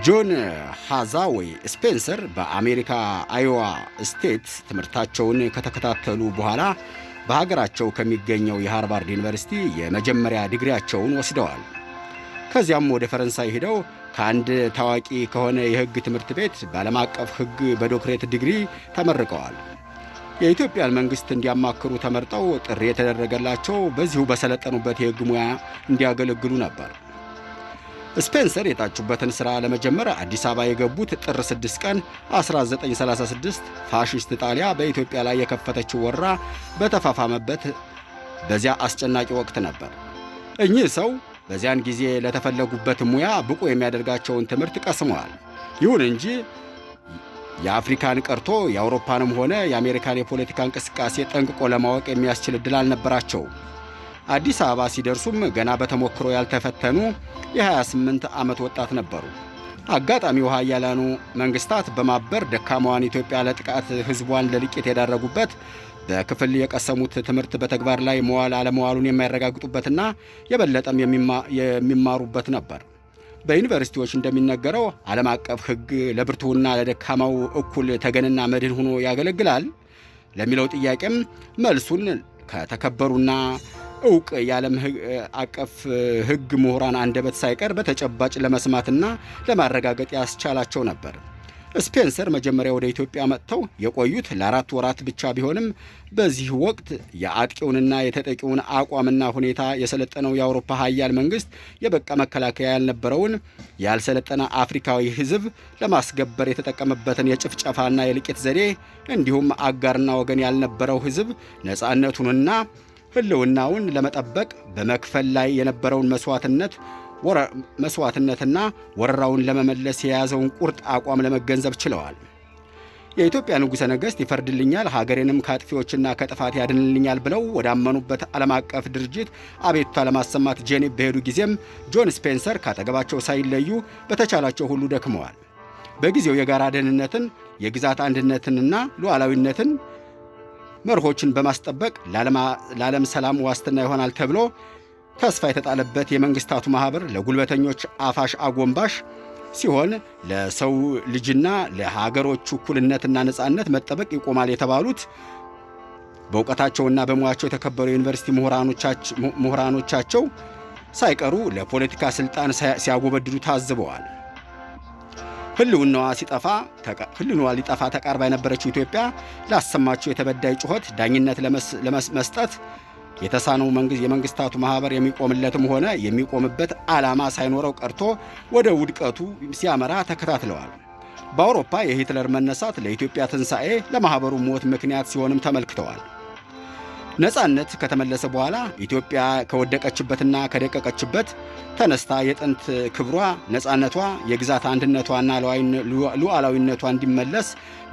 ጆን ሃዛዌ ስፔንሰር በአሜሪካ አይዋ ስቴት ትምህርታቸውን ከተከታተሉ በኋላ በሀገራቸው ከሚገኘው የሃርቫርድ ዩኒቨርሲቲ የመጀመሪያ ዲግሪያቸውን ወስደዋል። ከዚያም ወደ ፈረንሳይ ሄደው ከአንድ ታዋቂ ከሆነ የሕግ ትምህርት ቤት በዓለም አቀፍ ሕግ በዶክትሬት ዲግሪ ተመርቀዋል። የኢትዮጵያን መንግሥት እንዲያማክሩ ተመርጠው ጥሪ የተደረገላቸው በዚሁ በሰለጠኑበት የሕግ ሙያ እንዲያገለግሉ ነበር። ስፔንሰር የታጩበትን ሥራ ለመጀመር አዲስ አበባ የገቡት ጥር 6 ቀን 1936 ፋሽስት ጣሊያ በኢትዮጵያ ላይ የከፈተችው ወረራ በተፋፋመበት በዚያ አስጨናቂ ወቅት ነበር። እኚህ ሰው በዚያን ጊዜ ለተፈለጉበት ሙያ ብቁ የሚያደርጋቸውን ትምህርት ቀስመዋል። ይሁን እንጂ የአፍሪካን ቀርቶ የአውሮፓንም ሆነ የአሜሪካን የፖለቲካ እንቅስቃሴ ጠንቅቆ ለማወቅ የሚያስችል ዕድል አልነበራቸውም። አዲስ አበባ ሲደርሱም ገና በተሞክሮ ያልተፈተኑ የ28 ዓመት ወጣት ነበሩ። አጋጣሚው ኃያላኑ መንግስታት በማበር ደካማዋን ኢትዮጵያ ለጥቃት ሕዝቧን ለልቂት የዳረጉበት በክፍል የቀሰሙት ትምህርት በተግባር ላይ መዋል አለመዋሉን የማያረጋግጡበትና የበለጠም የሚማሩበት ነበር። በዩኒቨርሲቲዎች እንደሚነገረው ዓለም አቀፍ ሕግ ለብርቱና ለደካማው እኩል ተገንና መድህን ሆኖ ያገለግላል ለሚለው ጥያቄም መልሱን ከተከበሩና ዕውቅ የዓለም አቀፍ ሕግ ምሁራን አንደበት ሳይቀር በተጨባጭ ለመስማትና ለማረጋገጥ ያስቻላቸው ነበር። ስፔንሰር መጀመሪያ ወደ ኢትዮጵያ መጥተው የቆዩት ለ4 ወራት ብቻ ቢሆንም በዚህ ወቅት የአጥቂውንና የተጠቂውን አቋምና ሁኔታ የሰለጠነው የአውሮፓ ሀያል መንግስት የበቃ መከላከያ ያልነበረውን ያልሰለጠነ አፍሪካዊ ሕዝብ ለማስገበር የተጠቀመበትን የጭፍጨፋና የልቂት ዘዴ እንዲሁም አጋርና ወገን ያልነበረው ሕዝብ ነፃነቱንና ሕልውናውን ለመጠበቅ በመክፈል ላይ የነበረውን መስዋዕትነትና ወረራውን ለመመለስ የያዘውን ቁርጥ አቋም ለመገንዘብ ችለዋል። የኢትዮጵያ ንጉሠ ነገሥት ይፈርድልኛል፣ ሀገሬንም ከአጥፊዎችና ከጥፋት ያድንልኛል ብለው ወዳመኑበት ዓለም አቀፍ ድርጅት አቤቱታ ለማሰማት ጄኔቭ በሄዱ ጊዜም ጆን ስፔንሰር ካጠገባቸው ሳይለዩ በተቻላቸው ሁሉ ደክመዋል። በጊዜው የጋራ ደህንነትን፣ የግዛት አንድነትንና ሉዓላዊነትን መርሆችን በማስጠበቅ ለዓለም ሰላም ዋስትና ይሆናል ተብሎ ተስፋ የተጣለበት የመንግስታቱ ማህበር ለጉልበተኞች አፋሽ አጎንባሽ ሲሆን ለሰው ልጅና ለሀገሮቹ እኩልነትና ነጻነት መጠበቅ ይቆማል የተባሉት በእውቀታቸውና በሙያቸው የተከበሩ የዩኒቨርሲቲ ምሁራኖቻቸው ሳይቀሩ ለፖለቲካ ስልጣን ሲያጎበድዱ ታዝበዋል። ሕልውናዋ ሊጠፋ ተቃርባ የነበረችው ኢትዮጵያ ላሰማችው የተበዳይ ጩኸት ዳኝነት ለመስጠት የተሳነው የመንግስታቱ ማህበር የሚቆምለትም ሆነ የሚቆምበት ዓላማ ሳይኖረው ቀርቶ ወደ ውድቀቱ ሲያመራ ተከታትለዋል። በአውሮፓ የሂትለር መነሳት ለኢትዮጵያ ትንሣኤ፣ ለማህበሩ ሞት ምክንያት ሲሆንም ተመልክተዋል። ነጻነት ከተመለሰ በኋላ ኢትዮጵያ ከወደቀችበትና ከደቀቀችበት ተነስታ የጥንት ክብሯ፣ ነጻነቷ፣ የግዛት አንድነቷና ሉዓላዊነቷ እንዲመለስ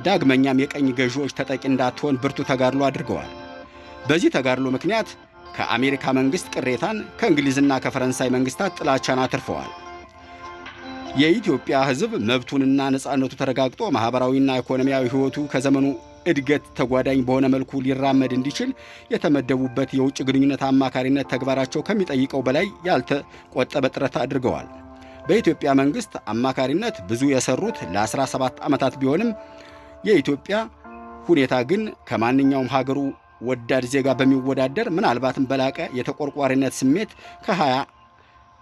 ዳግመኛም የቀኝ ገዢዎች ተጠቂ እንዳትሆን ብርቱ ተጋድሎ አድርገዋል። በዚህ ተጋድሎ ምክንያት ከአሜሪካ መንግስት ቅሬታን፣ ከእንግሊዝና ከፈረንሳይ መንግስታት ጥላቻን አትርፈዋል። የኢትዮጵያ ሕዝብ መብቱንና ነጻነቱ ተረጋግጦ ማህበራዊና ኢኮኖሚያዊ ሕይወቱ ከዘመኑ እድገት ተጓዳኝ በሆነ መልኩ ሊራመድ እንዲችል የተመደቡበት የውጭ ግንኙነት አማካሪነት ተግባራቸው ከሚጠይቀው በላይ ያልተቆጠበ ጥረት አድርገዋል። በኢትዮጵያ መንግስት አማካሪነት ብዙ የሰሩት ለ17 ዓመታት ቢሆንም የኢትዮጵያ ሁኔታ ግን ከማንኛውም ሀገሩ ወዳድ ዜጋ በሚወዳደር ምናልባትም በላቀ የተቆርቋሪነት ስሜት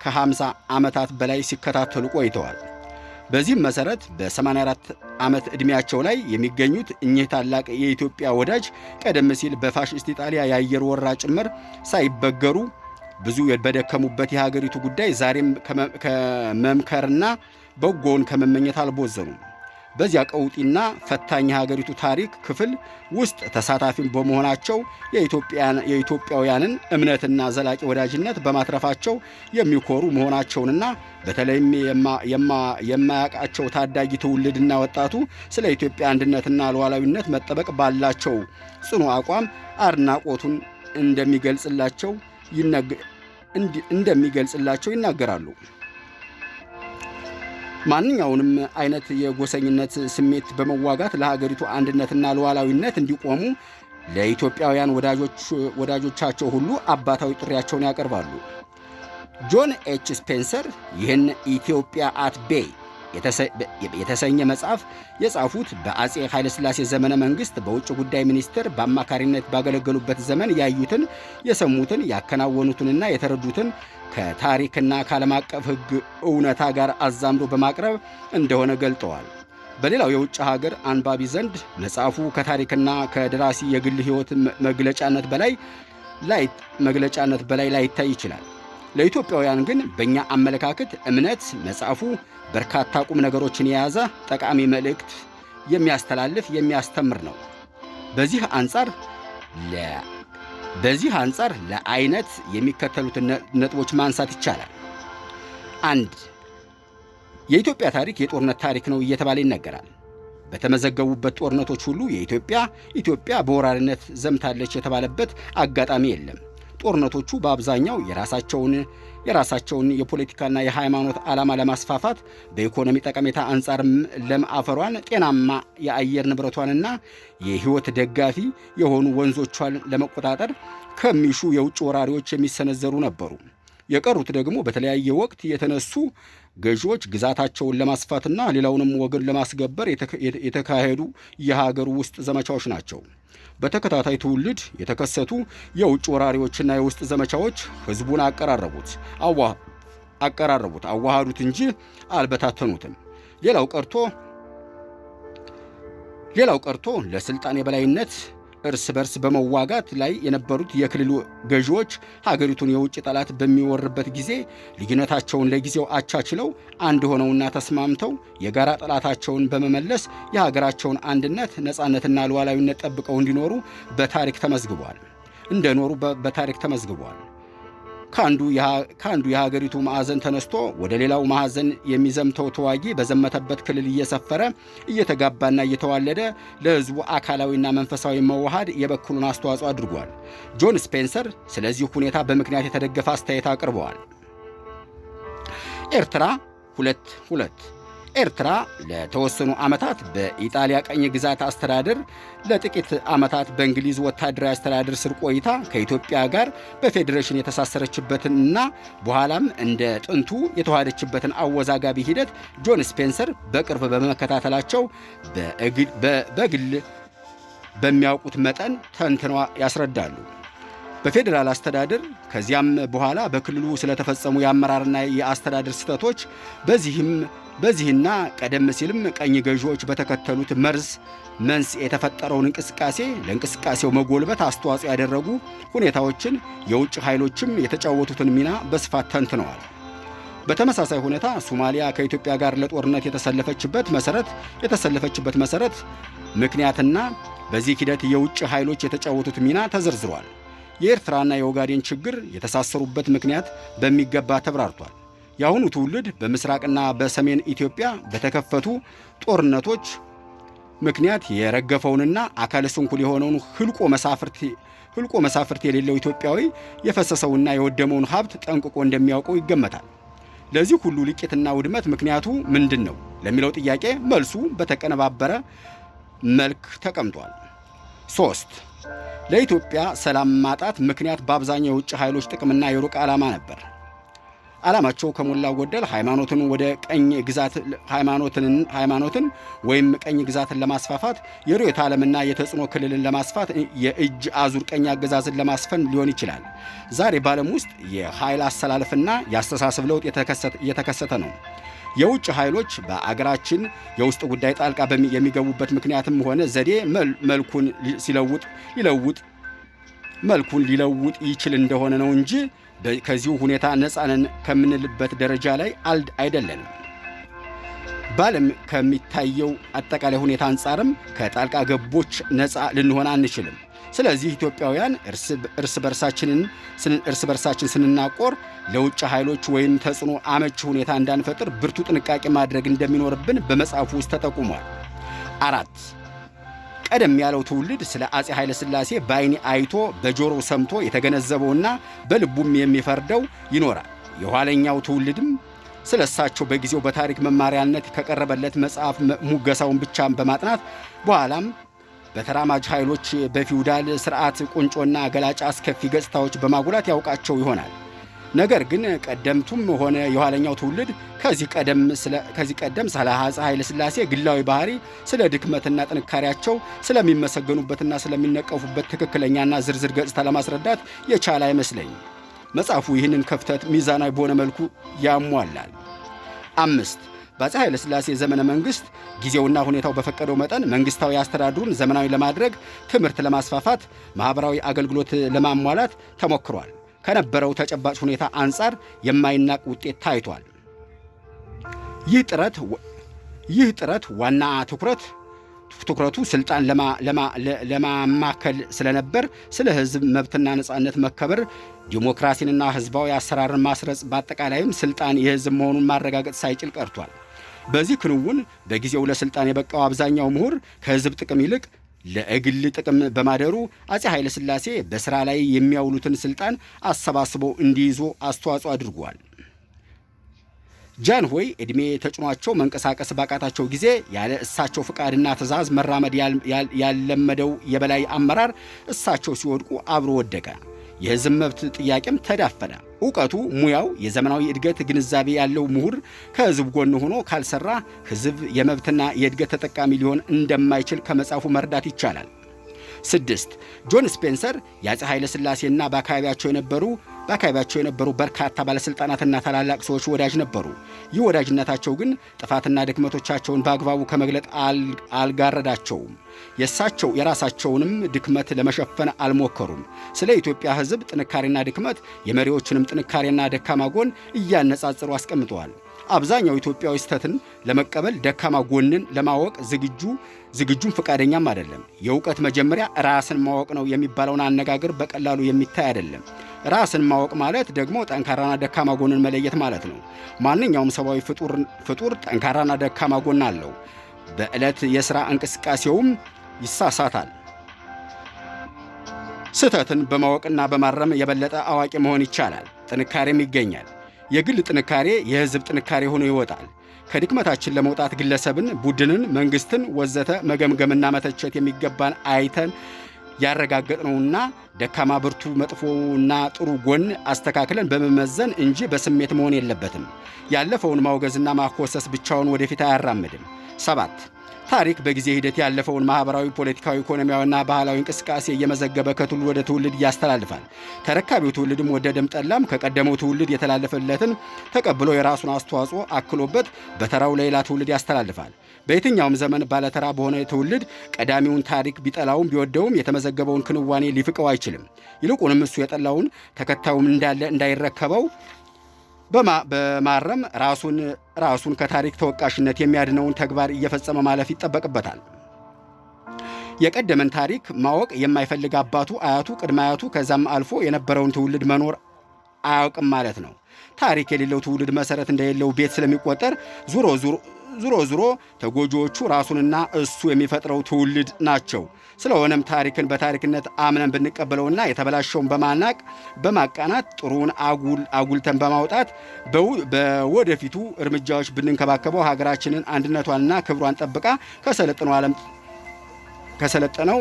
ከ50 ዓመታት በላይ ሲከታተሉ ቆይተዋል። በዚህም መሰረት በ84 ዓመት ዕድሜያቸው ላይ የሚገኙት እኚህ ታላቅ የኢትዮጵያ ወዳጅ ቀደም ሲል በፋሽስት ኢጣሊያ የአየር ወረራ ጭምር ሳይበገሩ ብዙ በደከሙበት የሀገሪቱ ጉዳይ ዛሬም ከመምከርና በጎውን ከመመኘት አልቦዘኑም። በዚያ ቀውጢና ፈታኝ የሀገሪቱ ታሪክ ክፍል ውስጥ ተሳታፊም በመሆናቸው የኢትዮጵያውያንን እምነትና ዘላቂ ወዳጅነት በማትረፋቸው የሚኮሩ መሆናቸውንና በተለይም የማያውቃቸው ታዳጊ ትውልድና ወጣቱ ስለ ኢትዮጵያ አንድነትና ሉዓላዊነት መጠበቅ ባላቸው ጽኑ አቋም አድናቆቱን እንደሚገልጽላቸው ይናገራሉ። ማንኛውንም አይነት የጎሰኝነት ስሜት በመዋጋት ለሀገሪቱ አንድነትና ሉዓላዊነት እንዲቆሙ ለኢትዮጵያውያን ወዳጆቻቸው ሁሉ አባታዊ ጥሪያቸውን ያቀርባሉ። ጆን ኤች ስፔንሰር ይህን ኢትዮጵያ አት ቤይ የተሰኘ መጽሐፍ የጻፉት በአጼ ኃይለሥላሴ ዘመነ መንግሥት በውጭ ጉዳይ ሚኒስቴር በአማካሪነት ባገለገሉበት ዘመን ያዩትን፣ የሰሙትን፣ ያከናወኑትንና የተረዱትን ከታሪክና ከዓለም አቀፍ ሕግ እውነታ ጋር አዛምዶ በማቅረብ እንደሆነ ገልጠዋል። በሌላው የውጭ ሀገር አንባቢ ዘንድ መጽሐፉ ከታሪክና ከደራሲ የግል ሕይወት መግለጫነት በላይ ላይታይ ይችላል። ለኢትዮጵያውያን ግን በእኛ አመለካከት እምነት መጽሐፉ በርካታ ቁም ነገሮችን የያዘ ጠቃሚ መልእክት የሚያስተላልፍ የሚያስተምር ነው። በዚህ አንጻር ለአይነት የሚከተሉትን ነጥቦች ማንሳት ይቻላል። 1. የኢትዮጵያ ታሪክ የጦርነት ታሪክ ነው እየተባለ ይነገራል። በተመዘገቡበት ጦርነቶች ሁሉ ኢትዮጵያ በወራሪነት ዘምታለች የተባለበት አጋጣሚ የለም። ጦርነቶቹ በአብዛኛው የራሳቸውን የፖለቲካና የሃይማኖት ዓላማ ለማስፋፋት በኢኮኖሚ ጠቀሜታ አንጻርም ለም አፈሯን፣ ጤናማ የአየር ንብረቷንና የሕይወት ደጋፊ የሆኑ ወንዞቿን ለመቆጣጠር ከሚሹ የውጭ ወራሪዎች የሚሰነዘሩ ነበሩ። የቀሩት ደግሞ በተለያየ ወቅት የተነሱ ገዢዎች ግዛታቸውን ለማስፋትና ሌላውንም ወገን ለማስገበር የተካሄዱ የሀገር ውስጥ ዘመቻዎች ናቸው። በተከታታይ ትውልድ የተከሰቱ የውጭ ወራሪዎችና የውስጥ ዘመቻዎች ሕዝቡን አዋሃዱት እንጂ አልበታተኑትም። ሌላው ቀርቶ ለስልጣን የበላይነት እርስ በርስ በመዋጋት ላይ የነበሩት የክልሉ ገዢዎች ሀገሪቱን የውጭ ጠላት በሚወርበት ጊዜ ልዩነታቸውን ለጊዜው አቻችለው አንድ ሆነውና ተስማምተው የጋራ ጠላታቸውን በመመለስ የሀገራቸውን አንድነት፣ ነጻነትና ሉዓላዊነት ጠብቀው እንዲኖሩ በታሪክ ተመዝግቧል። ከአንዱ የሀገሪቱ ማዕዘን ተነስቶ ወደ ሌላው ማዕዘን የሚዘምተው ተዋጊ በዘመተበት ክልል እየሰፈረ እየተጋባና እየተዋለደ ለሕዝቡ አካላዊና መንፈሳዊ መዋሃድ የበኩሉን አስተዋጽኦ አድርጓል። ጆን ስፔንሰር ስለዚህ ሁኔታ በምክንያት የተደገፈ አስተያየት አቅርበዋል። ኤርትራ 2 ኤርትራ ለተወሰኑ ዓመታት በኢጣሊያ ቀኝ ግዛት አስተዳደር፣ ለጥቂት ዓመታት በእንግሊዝ ወታደራዊ አስተዳደር ስር ቆይታ ከኢትዮጵያ ጋር በፌዴሬሽን የተሳሰረችበትንና በኋላም እንደ ጥንቱ የተዋሃደችበትን አወዛጋቢ ሂደት ጆን ስፔንሰር በቅርብ በመከታተላቸው በግል በሚያውቁት መጠን ተንትነው ያስረዳሉ። በፌዴራል አስተዳደር ከዚያም በኋላ በክልሉ ስለተፈጸሙ የአመራርና የአስተዳደር ስህተቶች በዚህና ቀደም ሲልም ቀኝ ገዢዎች በተከተሉት መርዝ መንስኤ የተፈጠረውን ለእንቅስቃሴው መጎልበት አስተዋጽኦ ያደረጉ ሁኔታዎችን፣ የውጭ ኃይሎችም የተጫወቱትን ሚና በስፋት ተንትነዋል። በተመሳሳይ ሁኔታ ሶማሊያ ከኢትዮጵያ ጋር ለጦርነት የተሰለፈችበት መሰረት ምክንያትና በዚህ ሂደት የውጭ ኃይሎች የተጫወቱት ሚና ተዘርዝሯል። የኤርትራና የኦጋዴን ችግር የተሳሰሩበት ምክንያት በሚገባ ተብራርቷል። የአሁኑ ትውልድ በምስራቅና በሰሜን ኢትዮጵያ በተከፈቱ ጦርነቶች ምክንያት የረገፈውንና አካለ ስንኩል የሆነውን ህልቆ መሳፍርት የሌለው ኢትዮጵያዊ የፈሰሰውና የወደመውን ሀብት ጠንቅቆ እንደሚያውቀው ይገመታል። ለዚህ ሁሉ ልቂትና ውድመት ምክንያቱ ምንድን ነው ለሚለው ጥያቄ መልሱ በተቀነባበረ መልክ ተቀምጧል። 3 ለኢትዮጵያ ሰላም ማጣት ምክንያት በአብዛኛው የውጭ ኃይሎች ጥቅምና የሩቅ ዓላማ ነበር። ዓላማቸው ከሞላ ጎደል ሃይማኖትን ወይም ቀኝ ግዛትን ለማስፋፋት፣ የርዕዮተ ዓለምና የተጽዕኖ ክልልን ለማስፋት፣ የእጅ አዙር ቀኝ አገዛዝን ለማስፈን ሊሆን ይችላል። ዛሬ በዓለም ውስጥ የኃይል አሰላለፍና የአስተሳሰብ ለውጥ እየተከሰተ ነው። የውጭ ኃይሎች በአገራችን የውስጥ ጉዳይ ጣልቃ የሚገቡበት ምክንያትም ሆነ ዘዴ መልኩን ሊለውጥ ይችል እንደሆነ ነው እንጂ ከዚሁ ሁኔታ ነፃ ነን ከምንልበት ደረጃ ላይ አይደለንም። በዓለም ከሚታየው አጠቃላይ ሁኔታ አንጻርም ከጣልቃ ገቦች ነፃ ልንሆን አንችልም። ስለዚህ ኢትዮጵያውያን እርስ በርሳችን ስንናቆር ለውጭ ኃይሎች ወይም ተጽዕኖ አመቺ ሁኔታ እንዳንፈጥር ብርቱ ጥንቃቄ ማድረግ እንደሚኖርብን በመጽሐፉ ውስጥ ተጠቁሟል። 4 ቀደም ያለው ትውልድ ስለ አጼ ኃይለ ሥላሴ በዓይን አይቶ በጆሮው ሰምቶ የተገነዘበውና በልቡም የሚፈርደው ይኖራል። የኋለኛው ትውልድም ስለ እሳቸው በጊዜው በታሪክ መማሪያነት ከቀረበለት መጽሐፍ ሙገሳውን ብቻ በማጥናት በኋላም በተራማጅ ኃይሎች በፊውዳል ስርዓት ቁንጮና ገላጭ አስከፊ ገጽታዎች በማጉላት ያውቃቸው ይሆናል። ነገር ግን ቀደምቱም ሆነ የኋለኛው ትውልድ ከዚህ ቀደም ስለ አፄ ኃይለ ሥላሴ ግላዊ ባህሪ፣ ስለ ድክመትና ጥንካሬያቸው፣ ስለሚመሰገኑበትና ስለሚነቀፉበት ትክክለኛና ዝርዝር ገጽታ ለማስረዳት የቻለ አይመስለኝም። መጽሐፉ ይህንን ክፍተት ሚዛናዊ በሆነ መልኩ ያሟላል። 5. በአፄ ኃይለ ሥላሴ ዘመነ መንግስት ጊዜውና ሁኔታው በፈቀደው መጠን መንግስታዊ አስተዳደሩን ዘመናዊ ለማድረግ፣ ትምህርት ለማስፋፋት፣ ማህበራዊ አገልግሎት ለማሟላት ተሞክሯል። ከነበረው ተጨባጭ ሁኔታ አንጻር የማይናቅ ውጤት ታይቷል። ይህ ጥረት ዋና ትኩረቱ ስልጣን ለማማከል ስለነበር ስለ ህዝብ መብትና ነጻነት መከበር፣ ዲሞክራሲንና ህዝባዊ አሰራርን ማስረጽ፣ በአጠቃላይም ስልጣን የህዝብ መሆኑን ማረጋገጥ ሳይችል ቀርቷል። በዚህ ክንውን በጊዜው ለስልጣን የበቃው አብዛኛው ምሁር ከህዝብ ጥቅም ይልቅ ለግል ጥቅም በማደሩ አፄ ኃይለ ሥላሴ በሥራ ላይ የሚያውሉትን ስልጣን አሰባስበው እንዲይዙ አስተዋጽኦ አድርጓል። ጃንሆይ ዕድሜ ተጭኗቸው መንቀሳቀስ ባቃታቸው ጊዜ ያለ እሳቸው ፍቃድና ትእዛዝ መራመድ ያለመደው የበላይ አመራር እሳቸው ሲወድቁ አብሮ ወደቀ። የህዝብ መብት ጥያቄም ተዳፈነ። ዕውቀቱ፣ ሙያው፣ የዘመናዊ እድገት ግንዛቤ ያለው ምሁር ከህዝብ ጎን ሆኖ ካልሰራ ህዝብ የመብትና የእድገት ተጠቃሚ ሊሆን እንደማይችል ከመጽሐፉ መረዳት ይቻላል። 6. ጆን ስፔንሰር የአፄ ኃይለ ሥላሴና በአካባቢያቸው የነበሩ በርካታ ባለሥልጣናትና ታላላቅ ሰዎች ወዳጅ ነበሩ። ይህ ወዳጅነታቸው ግን ጥፋትና ድክመቶቻቸውን በአግባቡ ከመግለጥ አልጋረዳቸውም። የራሳቸውንም ድክመት ለመሸፈን አልሞከሩም። ስለ ኢትዮጵያ ህዝብ ጥንካሬና ድክመት፣ የመሪዎችንም ጥንካሬና ደካማ ጎን እያነጻጸሩ አስቀምጠዋል። አብዛኛው ኢትዮጵያዊ ስህተትን ለመቀበል ደካማ ጎንን ለማወቅ ዝግጁም ፈቃደኛም አይደለም። የእውቀት መጀመሪያ ራስን ማወቅ ነው የሚባለውን አነጋገር በቀላሉ የሚታይ አይደለም። ራስን ማወቅ ማለት ደግሞ ጠንካራና ደካማ ጎንን መለየት ማለት ነው። ማንኛውም ሰብአዊ ፍጡር ጠንካራና ደካማ ጎን አለው። በዕለት የሥራ እንቅስቃሴውም ይሳሳታል። ስህተትን በማወቅና በማረም የበለጠ አዋቂ መሆን ይቻላል። ጥንካሬም ይገኛል። የግል ጥንካሬ የህዝብ ጥንካሬ ሆኖ ይወጣል። ከድክመታችን ለመውጣት ግለሰብን፣ ቡድንን፣ መንግስትን ወዘተ መገምገምና መተቸት የሚገባን አይተን ያረጋገጥነውና ደካማ፣ ብርቱ፣ መጥፎና ጥሩ ጎን አስተካክለን በመመዘን እንጂ በስሜት መሆን የለበትም። ያለፈውን ማውገዝና ማኮሰስ ብቻውን ወደፊት አያራምድም። 7. ታሪክ በጊዜ ሂደት ያለፈውን ማህበራዊ፣ ፖለቲካዊ፣ ኢኮኖሚያዊና ባህላዊ እንቅስቃሴ እየመዘገበ ከትውልድ ወደ ትውልድ ያስተላልፋል። ተረካቢው ትውልድም ወደደም ጠላም ከቀደመው ትውልድ የተላለፈለትን ተቀብሎ የራሱን አስተዋጽኦ አክሎበት በተራው ለሌላ ትውልድ ያስተላልፋል። በየትኛውም ዘመን ባለተራ በሆነ ትውልድ ቀዳሚውን ታሪክ ቢጠላውም ቢወደውም የተመዘገበውን ክንዋኔ ሊፍቀው አይችልም። ይልቁንም እሱ የጠላውን ተከታዩም እንዳይረከበው በማረም ራሱን ከታሪክ ተወቃሽነት የሚያድነውን ተግባር እየፈጸመ ማለፍ ይጠበቅበታል። የቀደመን ታሪክ ማወቅ የማይፈልግ አባቱ፣ አያቱ፣ ቅድመ አያቱ ከዛም አልፎ የነበረውን ትውልድ መኖር አያውቅም ማለት ነው። ታሪክ የሌለው ትውልድ መሰረት እንደሌለው ቤት ስለሚቆጠር ዙሮ ተጎጂዎቹ ራሱንና እሱ የሚፈጥረው ትውልድ ናቸው። ስለሆነም ታሪክን በታሪክነት አምነን ብንቀበለውና የተበላሸውን በማቃናት ጥሩን አጉልተን በማውጣት በወደፊቱ እርምጃዎች ብንንከባከበው ሀገራችንን አንድነቷንና ክብሯን ጠብቃ ከሰለጠነው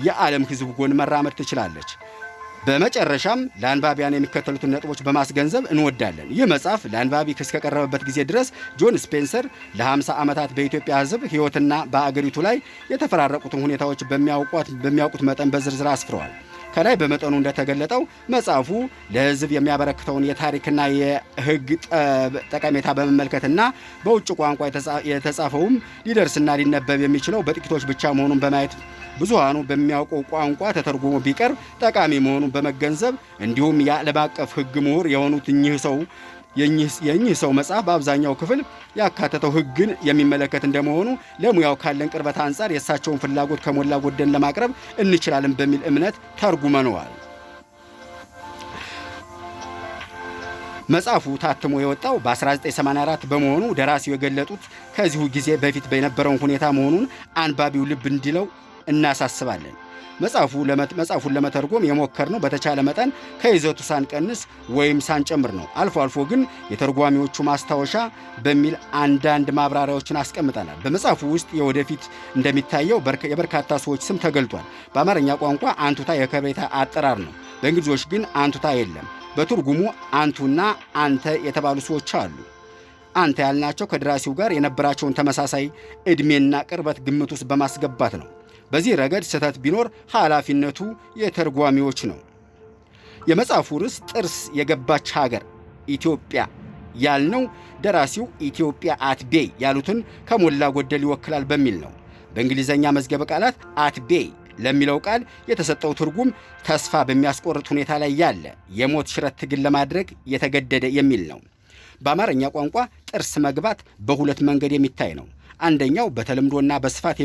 የዓለም ሕዝብ ጎን መራመድ ትችላለች። በመጨረሻም ለአንባቢያን የሚከተሉትን ነጥቦች በማስገንዘብ እንወዳለን። ይህ መጽሐፍ ለአንባቢ እስከቀረበበት ጊዜ ድረስ ጆን ስፔንሰር ለ50 ዓመታት በኢትዮጵያ ሕዝብ ሕይወትና በአገሪቱ ላይ የተፈራረቁትን ሁኔታዎች በሚያውቁት መጠን በዝርዝር አስፍረዋል። ከላይ በመጠኑ እንደተገለጠው መጽሐፉ ለሕዝብ የሚያበረክተውን የታሪክና የሕግ ጠቀሜታ በመመልከትና በውጭ ቋንቋ የተጻፈውም ሊደርስና ሊነበብ የሚችለው በጥቂቶች ብቻ መሆኑን በማየት ብዙሃኑ በሚያውቀው ቋንቋ ተተርጉሞ ቢቀርብ ጠቃሚ መሆኑን በመገንዘብ እንዲሁም የዓለም አቀፍ ሕግ ምሁር የሆኑት የእኚህ ሰው መጽሐፍ በአብዛኛው ክፍል ያካተተው ሕግን የሚመለከት እንደመሆኑ ለሙያው ካለን ቅርበት አንጻር የእሳቸውን ፍላጎት ከሞላ ጎደል ለማቅረብ እንችላለን በሚል እምነት ተርጉመነዋል። መጽሐፉ ታትሞ የወጣው በ1984 በመሆኑ ደራሲው የገለጡት ከዚሁ ጊዜ በፊት በነበረው ሁኔታ መሆኑን አንባቢው ልብ እንዲለው እናሳስባለን። መጽሐፉን ለመተርጎም የሞከርነው በተቻለ መጠን ከይዘቱ ሳንቀንስ ወይም ሳንጨምር ነው። አልፎ አልፎ ግን የተርጓሚዎቹ ማስታወሻ በሚል አንዳንድ ማብራሪያዎችን አስቀምጠናል። በመጽሐፉ ውስጥ የወደፊት እንደሚታየው የበርካታ ሰዎች ስም ተገልጧል። በአማርኛ ቋንቋ አንቱታ የከበሬታ አጠራር ነው። በእንግሊዞች ግን አንቱታ የለም። በትርጉሙ አንቱና አንተ የተባሉ ሰዎች አሉ። አንተ ያልናቸው ከደራሲው ጋር የነበራቸውን ተመሳሳይ ዕድሜና ቅርበት ግምት ውስጥ በማስገባት ነው። በዚህ ረገድ ስህተት ቢኖር ኃላፊነቱ የተርጓሚዎች ነው። የመጽሐፉ ርዕስ ጥርስ የገባች ሀገር ኢትዮጵያ ያልነው ደራሲው ኢትዮጵያ አት ቤይ ያሉትን ከሞላ ጎደል ይወክላል በሚል ነው። በእንግሊዝኛ መዝገበ ቃላት አት ቤይ ለሚለው ቃል የተሰጠው ትርጉም ተስፋ በሚያስቆርጥ ሁኔታ ላይ ያለ የሞት ሽረት ትግል ለማድረግ የተገደደ የሚል ነው። በአማርኛ ቋንቋ ጥርስ መግባት በሁለት መንገድ የሚታይ ነው። አንደኛው በተለምዶና በስፋት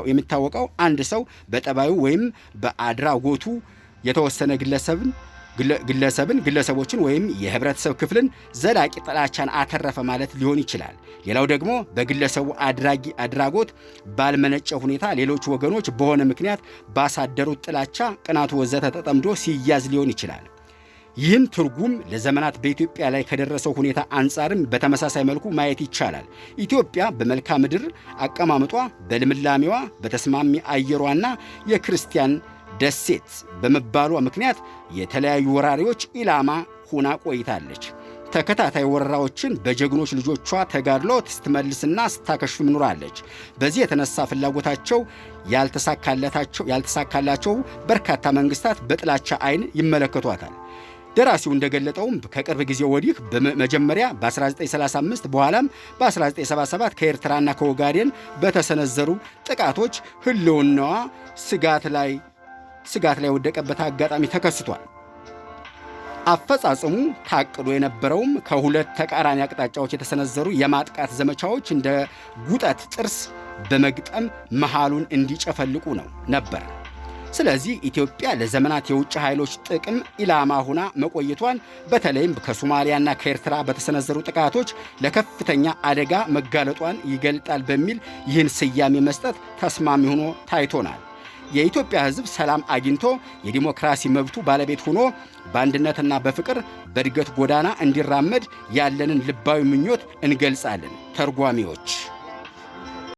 የሚታወቀው አንድ ሰው በጠባዩ ወይም በአድራጎቱ የተወሰነ ግለሰቦችን ወይም የህብረተሰብ ክፍልን ዘላቂ ጥላቻን አተረፈ ማለት ሊሆን ይችላል። ሌላው ደግሞ በግለሰቡ አድራጎት ባልመነጨ ሁኔታ ሌሎች ወገኖች በሆነ ምክንያት ባሳደሩት ጥላቻ፣ ቅናቱ ወዘተ ተጠምዶ ሲያዝ ሊሆን ይችላል። ይህን ትርጉም ለዘመናት በኢትዮጵያ ላይ ከደረሰው ሁኔታ አንጻርም በተመሳሳይ መልኩ ማየት ይቻላል። ኢትዮጵያ በመልክዓ ምድር አቀማመጧ፣ በልምላሜዋ፣ በተስማሚ አየሯና የክርስቲያን ደሴት በመባሏ ምክንያት የተለያዩ ወራሪዎች ኢላማ ሆና ቆይታለች። ተከታታይ ወረራዎችን በጀግኖች ልጆቿ ተጋድሎ ስትመልስና ስታከሽፍም ኖራለች። በዚህ የተነሳ ፍላጎታቸው ያልተሳካላቸው በርካታ መንግስታት በጥላቻ ዓይን ይመለከቷታል። ደራሲው እንደገለጠውም ከቅርብ ጊዜ ወዲህ በመጀመሪያ በ1935 በኋላም በ1977 ከኤርትራና ከኦጋዴን በተሰነዘሩ ጥቃቶች ህልውናዋ ስጋት ላይ ወደቀበት አጋጣሚ ተከስቷል። አፈጻጸሙ ታቅዶ የነበረውም ከሁለት ተቃራኒ አቅጣጫዎች የተሰነዘሩ የማጥቃት ዘመቻዎች እንደ ጉጠት ጥርስ በመግጠም መሃሉን እንዲጨፈልቁ ነበር። ስለዚህ ኢትዮጵያ ለዘመናት የውጭ ኃይሎች ጥቅም ኢላማ ሆና መቆየቷን በተለይም ከሶማሊያና ከኤርትራ በተሰነዘሩ ጥቃቶች ለከፍተኛ አደጋ መጋለጧን ይገልጣል በሚል ይህን ስያሜ መስጠት ተስማሚ ሆኖ ታይቶናል። የኢትዮጵያ ሕዝብ ሰላም አግኝቶ የዲሞክራሲ መብቱ ባለቤት ሆኖ በአንድነትና በፍቅር በእድገት ጎዳና እንዲራመድ ያለንን ልባዊ ምኞት እንገልጻለን። ተርጓሚዎች